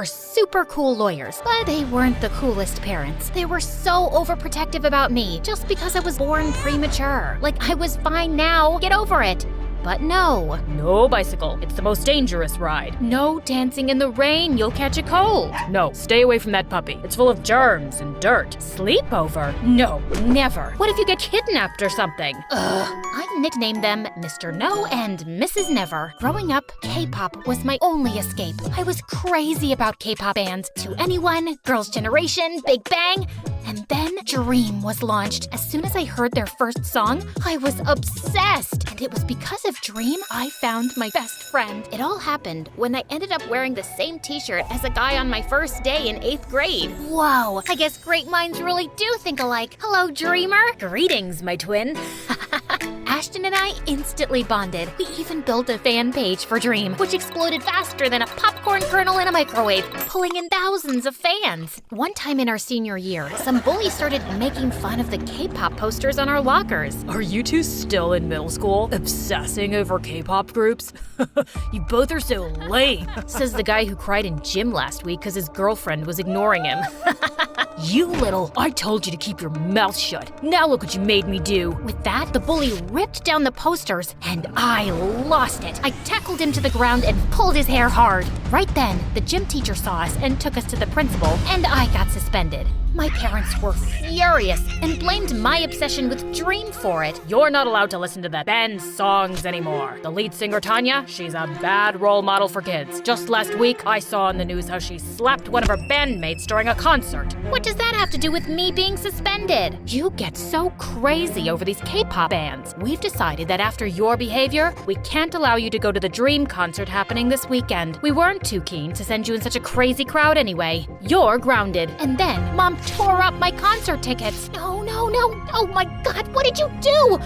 were super cool lawyers, but they weren't the coolest parents. They were so overprotective about me just because I was born premature. Like I was fine now, get over it. But no. No bicycle. It's the most dangerous ride. No dancing in the rain, you'll catch a cold. No, stay away from that puppy. It's full of germs and dirt. Sleepover? No, never. What if you get kidnapped or something? I nicknamed them Mr. No and Mrs. Never. Growing up, K-pop was my only escape. I was crazy about K-pop bands. To Anyone, Girls' Generation, Big Bang. And then Dream was launched. As soon as I heard their first song, I was obsessed. And it was because of Dream I found my best friend. It all happened when I ended up wearing the same t-shirt as a guy on my first day in 8th grade. Whoa, I guess great minds really do think alike. Hello, Dreamer. Greetings, my twin. Ashton and I instantly bonded. We even built a fan page for Dream, which exploded faster than a popcorn kernel in a microwave, pulling in thousands of fans. One time in our senior year, some bullies started making fun of the K-pop posters on our lockers. Are you two still in middle school, obsessing over K-pop groups? You both are so lame, says the guy who cried in gym last week because his girlfriend was ignoring him. You little, I told you to keep your mouth shut. Now look what you made me do. With that, the bully ripped down the posters, and I lost it. I tackled him to the ground and pulled his hair hard. Right then, the gym teacher saw us and took us to the principal, and I got suspended. My parents were furious and blamed my obsession with Dream for it. You're not allowed to listen to that band's songs anymore. The lead singer, Tanya, she's a bad role model for kids. Just last week, I saw in the news how she slapped one of her bandmates during a concert. What does that have to do with me being suspended? You get so crazy over these K-pop bands. We've decided that after your behavior, we can't allow you to go to the Dream concert happening this weekend. We weren't too keen to send you in such a crazy crowd anyway. You're grounded. And then, Mom tore up my concert tickets. No. Oh my God, what did you do?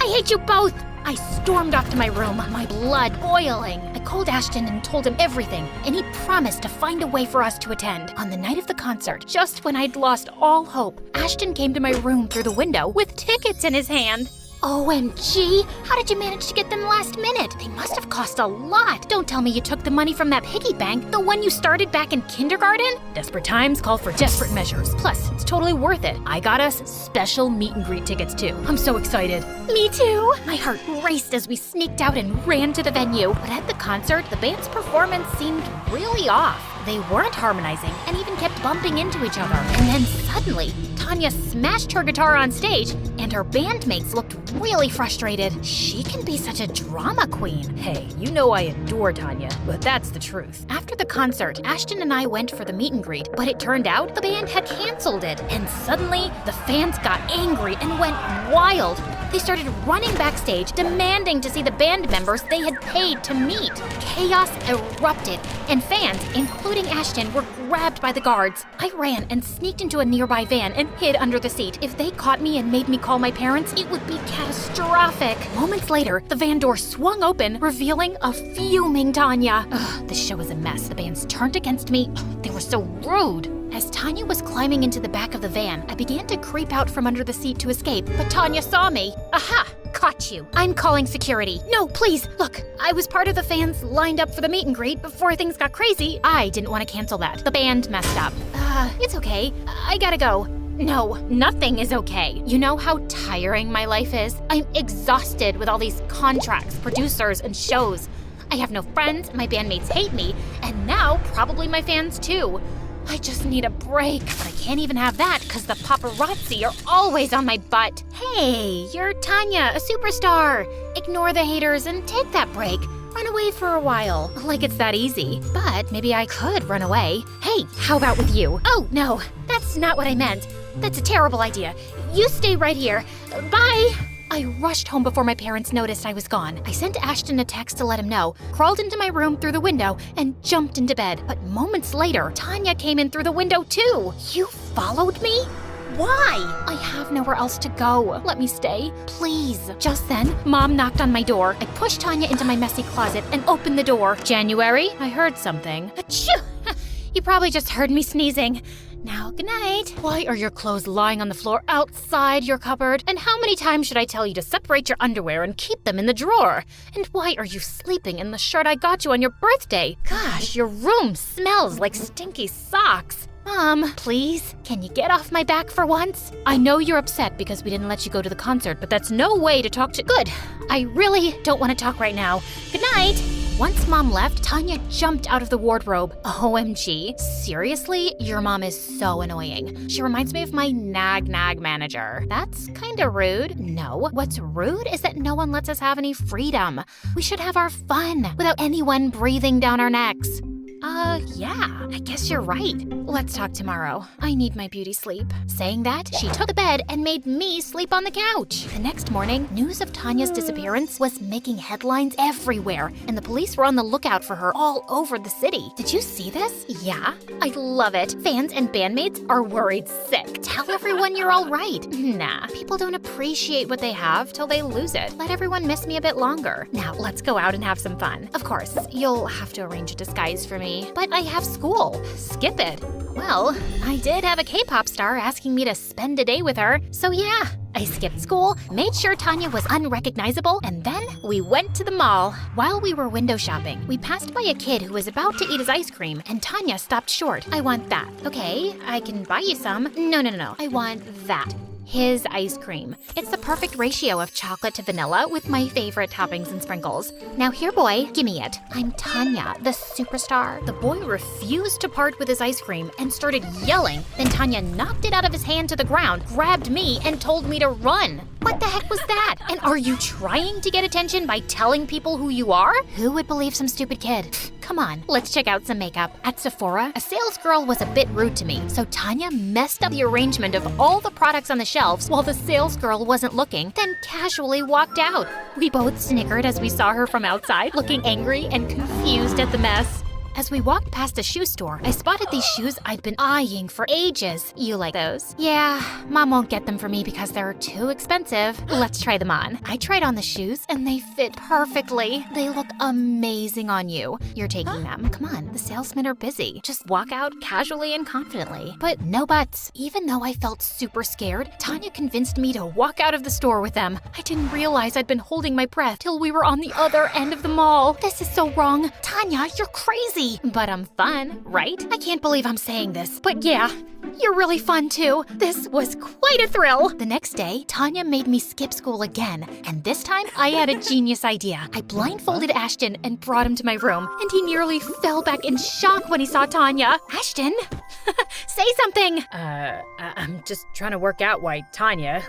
I hate you both. I stormed off to my room, my blood boiling. I called Ashton and told him everything, and he promised to find a way for us to attend. On the night of the concert, just when I'd lost all hope, Ashton came to my room through the window with tickets in his hand. OMG, how did you manage to get them last minute? They must have cost a lot. Don't tell me you took the money from that piggy bank, the one you started back in kindergarten? Desperate times call for desperate measures. Plus, it's totally worth it. I got us special meet and greet tickets too. I'm so excited. Me too. My heart raced as we sneaked out and ran to the venue. But at the concert, the band's performance seemed really off. They weren't harmonizing and even kept bumping into each other. And then suddenly, Tanya smashed her guitar on stage and her bandmates looked really frustrated. She can be such a drama queen. Hey, you know I adore Tanya, but that's the truth. After the concert, Ashton and I went for the meet and greet, but it turned out the band had canceled it. And suddenly, the fans got angry and went wild. They started running backstage, demanding to see the band members they had paid to meet. Chaos erupted, and fans, including Ashton, were grabbed by the guards. I ran and sneaked into a nearby van and hid under the seat. If they caught me and made me call my parents, it would be catastrophic. Moments later, the van door swung open, revealing a fuming Tanya. This show was a mess. The bands turned against me. They were so rude. As Tanya was climbing into the back of the van, I began to creep out from under the seat to escape, but Tanya saw me. Aha! Caught you. I'm calling security. No, please, look, I was part of the fans lined up for the meet and greet before things got crazy. I didn't want to cancel that. The band messed up. It's okay. I gotta go. No, nothing is okay. You know how tiring my life is? I'm exhausted with all these contracts, producers, and shows. I have no friends, my bandmates hate me, and now probably my fans too. I just need a break, but I can't even have that because the paparazzi are always on my butt. Hey, you're Tanya, a superstar. Ignore the haters and take that break. Run away for a while. Like it's that easy. But maybe I could run away. Hey, how about with you? Oh, no, that's not what I meant. That's a terrible idea. You stay right here. Bye. I rushed home before my parents noticed I was gone. I sent Ashton a text to let him know, crawled into my room through the window, and jumped into bed. But moments later, Tanya came in through the window too. You followed me? Why? I have nowhere else to go. Let me stay, please. Just then, Mom knocked on my door. I pushed Tanya into my messy closet and opened the door. January, I heard something. Achoo! You probably just heard me sneezing. Now, good night. Why are your clothes lying on the floor outside your cupboard? And how many times should I tell you to separate your underwear and keep them in the drawer? And why are you sleeping in the shirt I got you on your birthday? Gosh, your room smells like stinky socks. Mom, please, can you get off my back for once? I know you're upset because we didn't let you go to the concert, but that's no way to talk to— Good. I really don't want to talk right now. Good night. Once Mom left, Tanya jumped out of the wardrobe. OMG. Seriously? Your mom is so annoying. She reminds me of my nag manager. That's kinda rude. No, what's rude is that no one lets us have any freedom. We should have our fun without anyone breathing down our necks. Yeah, I guess you're right. Let's talk tomorrow. I need my beauty sleep. Saying that, she took the bed and made me sleep on the couch. The next morning, news of Tanya's disappearance was making headlines everywhere, and the police were on the lookout for her all over the city. Did you see this? Yeah, I love it. Fans and bandmates are worried sick. Tell everyone you're all right. Nah, people don't appreciate what they have till they lose it. Let everyone miss me a bit longer. Now, let's go out and have some fun. Of course, you'll have to arrange a disguise for me. But I have school. Skip it. Well, I did have a K-pop star asking me to spend a day with her, so yeah. I skipped school, made sure Tanya was unrecognizable, and then we went to the mall. While we were window shopping, we passed by a kid who was about to eat his ice cream, and Tanya stopped short. I want that. Okay, I can buy you some. No. I want that. His ice cream. It's the perfect ratio of chocolate to vanilla with my favorite toppings and sprinkles. Now here, boy, gimme it. I'm Tanya, the superstar. The boy refused to part with his ice cream and started yelling. Then Tanya knocked it out of his hand to the ground, grabbed me, and told me to run. What the heck was that? And are you trying to get attention by telling people who you are? Who would believe some stupid kid? Come on, let's check out some makeup. At Sephora, a sales girl was a bit rude to me, so Tanya messed up the arrangement of all the products on the shelves while the sales girl wasn't looking, then casually walked out. We both snickered as we saw her from outside, looking angry and confused at the mess. As we walked past a shoe store, I spotted these shoes I'd been eyeing for ages. You like those? Yeah, Mom won't get them for me because they're too expensive. Let's try them on. I tried on the shoes and they fit perfectly. They look amazing on you. You're taking them. Come on, the salesmen are busy. Just walk out casually and confidently. But no buts. Even though I felt super scared, Tanya convinced me to walk out of the store with them. I didn't realize I'd been holding my breath till we were on the other end of the mall. This is so wrong. Tanya, you're crazy. But I'm fun, right? I can't believe I'm saying this, but yeah, you're really fun too. This was quite a thrill. The next day, Tanya made me skip school again, and this time I had a genius idea. I blindfolded Ashton and brought him to my room, and he nearly fell back in shock when he saw Tanya. Ashton, say something. I'm just trying to work out why Tanya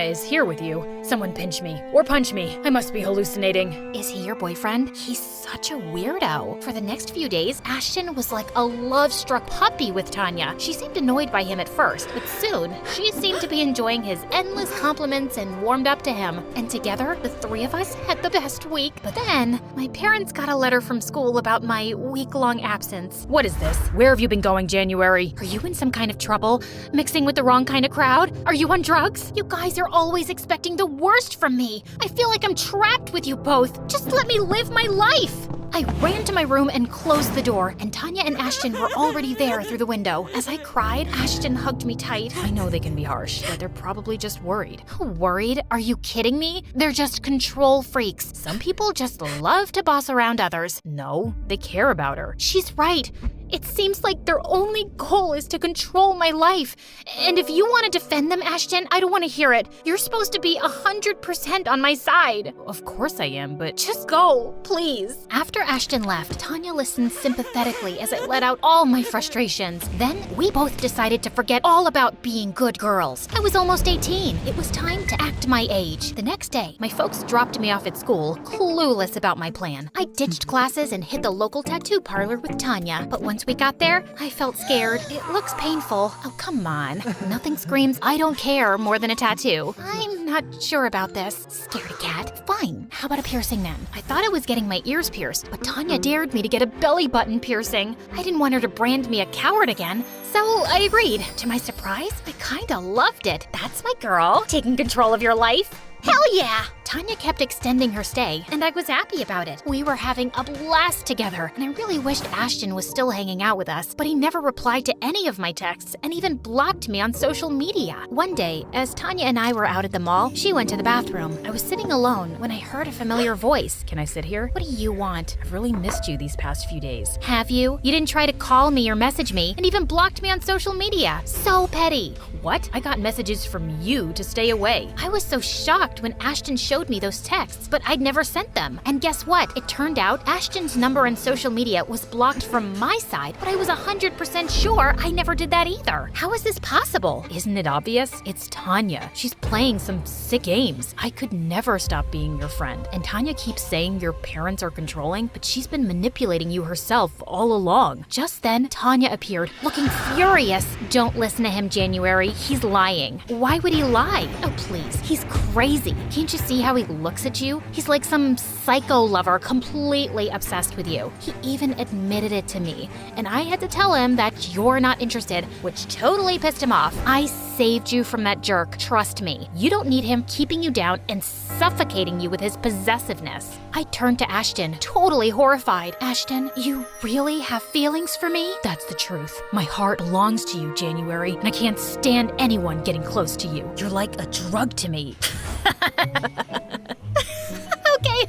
is here with you. Someone pinch me or punch me. I must be hallucinating. Is he your boyfriend? He's such a weirdo. For the next few days, Ashton was like a love-struck puppy with Tanya. She seemed annoyed by him at first, but soon, she seemed to be enjoying his endless compliments and warmed up to him. And together, the three of us had the best week. But then, my parents got a letter from school about my week-long absence. What is this? Where have you been going, January? Are you in some kind of trouble? Mixing with the wrong kind of crowd? Are you on drugs? You guys are always expecting the worst from me. I feel like I'm trapped with you both. Just let me live my life. I ran to my room and closed the door, and Tanya and Ashton were already there through the window. As I cried, Ashton hugged me tight. I know they can be harsh, but they're probably just worried. Worried? Are you kidding me? They're just control freaks. Some people just love to boss around others. No, they care about her. She's right. It seems like their only goal is to control my life. And if you want to defend them, Ashton, I don't want to hear it. You're supposed to be 100% on my side. Of course I am, but just go, please. After Ashton left, Tanya listened sympathetically as I let out all my frustrations. Then we both decided to forget all about being good girls. I was almost 18. It was time to act my age. The next day, my folks dropped me off at school, clueless about my plan. I ditched classes and hit the local tattoo parlor with Tanya. But once we got there, I felt scared. It looks painful. Oh, come on. Nothing screams I don't care more than a tattoo. I'm not sure about this. Scaredy cat. Fine. How about a piercing then? I thought I was getting my ears pierced, but Tanya dared me to get a belly button piercing. I didn't want her to brand me a coward again, so I agreed. To my surprise, I kinda loved it. That's my girl, taking control of your life. Hell yeah! Tanya kept extending her stay, and I was happy about it. We were having a blast together, and I really wished Ashton was still hanging out with us, but he never replied to any of my texts and even blocked me on social media. One day, as Tanya and I were out at the mall, she went to the bathroom. I was sitting alone when I heard a familiar voice. Can I sit here? What do you want? I've really missed you these past few days. Have you? You didn't try to call me or message me, and even blocked me on social media. So petty. What? I got messages from you to stay away. I was so shocked when Ashton showed me those texts, but I'd never sent them. And guess what? It turned out Ashton's number on social media was blocked from my side, but I was 100% sure I never did that either. How is this possible? Isn't it obvious? It's Tanya. She's playing some sick games. I could never stop being your friend. And Tanya keeps saying your parents are controlling, but she's been manipulating you herself all along. Just then, Tanya appeared, looking furious. Don't listen to him, January. He's lying. Why would he lie? Oh, please. He's crazy. Can't you see how he looks at you? He's like some psycho lover, completely obsessed with you. He even admitted it to me, and I had to tell him that you're not interested, which totally pissed him off. I saved you from that jerk. Trust me. You don't need him keeping you down and suffocating you with his possessiveness. I turned to Ashton, totally horrified. Ashton, you really have feelings for me? That's the truth. My heart belongs to you, January, and I can't stand anyone getting close to you. You're like a drug to me.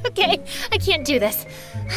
Okay, I can't do this.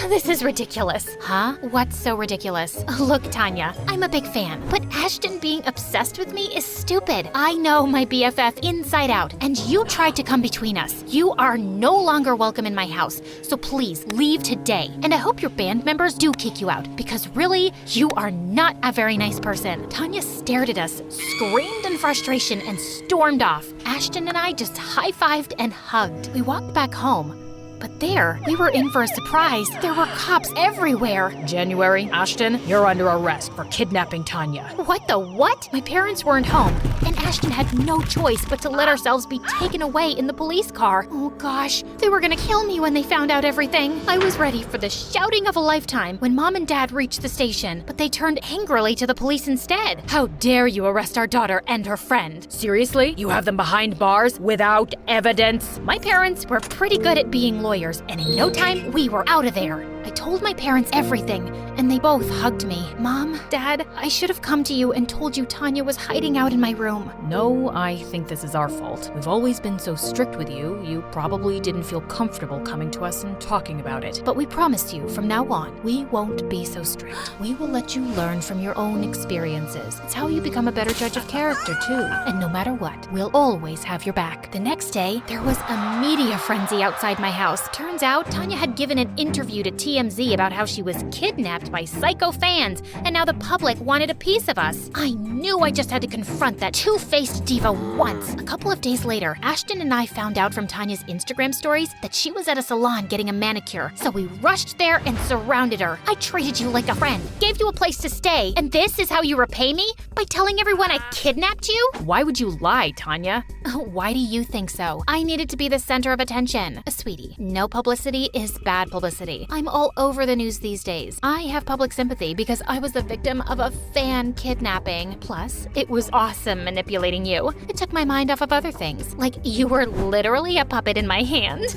This is ridiculous. Huh? What's so ridiculous? Look, Tanya, I'm a big fan, but Ashton being obsessed with me is stupid. I know my BFF inside out, and you tried to come between us. You are no longer welcome in my house, so please leave today. And I hope your band members do kick you out, because really, you are not a very nice person. Tanya stared at us, screamed in frustration, and stormed off. Ashton and I just high-fived and hugged. We walked back home. But there, we were in for a surprise. There were cops everywhere. January, Ashton, you're under arrest for kidnapping Tanya. What the what? My parents weren't home, and Ashton had no choice but to let ourselves be taken away in the police car. Oh gosh, they were gonna kill me when they found out everything. I was ready for the shouting of a lifetime when Mom and Dad reached the station, but they turned angrily to the police instead. How dare you arrest our daughter and her friend? Seriously? You have them behind bars without evidence? My parents were pretty good at being lawyers, and in no time, we were out of there. I told my parents everything, and they both hugged me. Mom, Dad, I should have come to you and told you Tanya was hiding out in my room. No, I think this is our fault. We've always been so strict with you, you probably didn't feel comfortable coming to us and talking about it. But we promise you, from now on, we won't be so strict. We will let you learn from your own experiences. It's how you become a better judge of character, too. And no matter what, we'll always have your back. The next day, there was a media frenzy outside my house. Turns out, Tanya had given an interview to TMZ about how she was kidnapped by psycho fans, and now the public wanted a piece of us. I knew I just had to confront that two-faced diva once. A couple of days later, Ashton and I found out from Tanya's Instagram stories that she was at a salon getting a manicure, so we rushed there and surrounded her. I treated you like a friend, gave you a place to stay, and this is how you repay me? By telling everyone I kidnapped you? Why would you lie, Tanya? Why do you think so? I needed to be the center of attention. Sweetie, no publicity is bad publicity. I'm all over the news these days. I have public sympathy because I was the victim of a fan kidnapping. Plus, it was awesome manipulating you. It took my mind off of other things, like you were literally a puppet in my hand.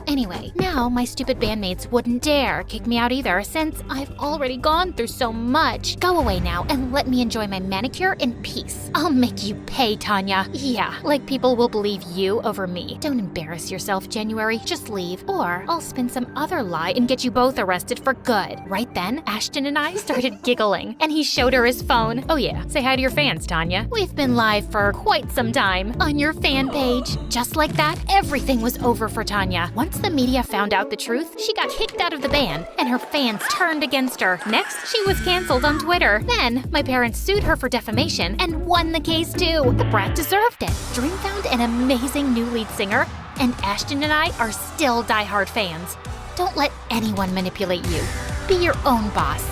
Anyway, now my stupid bandmates wouldn't dare kick me out either since I've already gone through so much. Go away now and let me enjoy my manicure in peace. I'll make you pay, Tanya. Yeah, like people will believe you over me. Don't embarrass yourself, January. Just leave. Or I'll spin some other lie and get you both arrested for good. Right then, Ashton and I started giggling, and he showed her his phone. Oh yeah, say hi to your fans, Tanya. We've been live for quite some time on your fan page. Just like that, everything was over for Tanya. Once the media found out the truth, she got kicked out of the band, and her fans turned against her. Next, she was canceled on Twitter. Then, my parents sued her for defamation and won the case too. The brat deserved it. Dream found an amazing new lead singer, and Ashton and I are still diehard fans. Don't let anyone manipulate you. Be your own boss.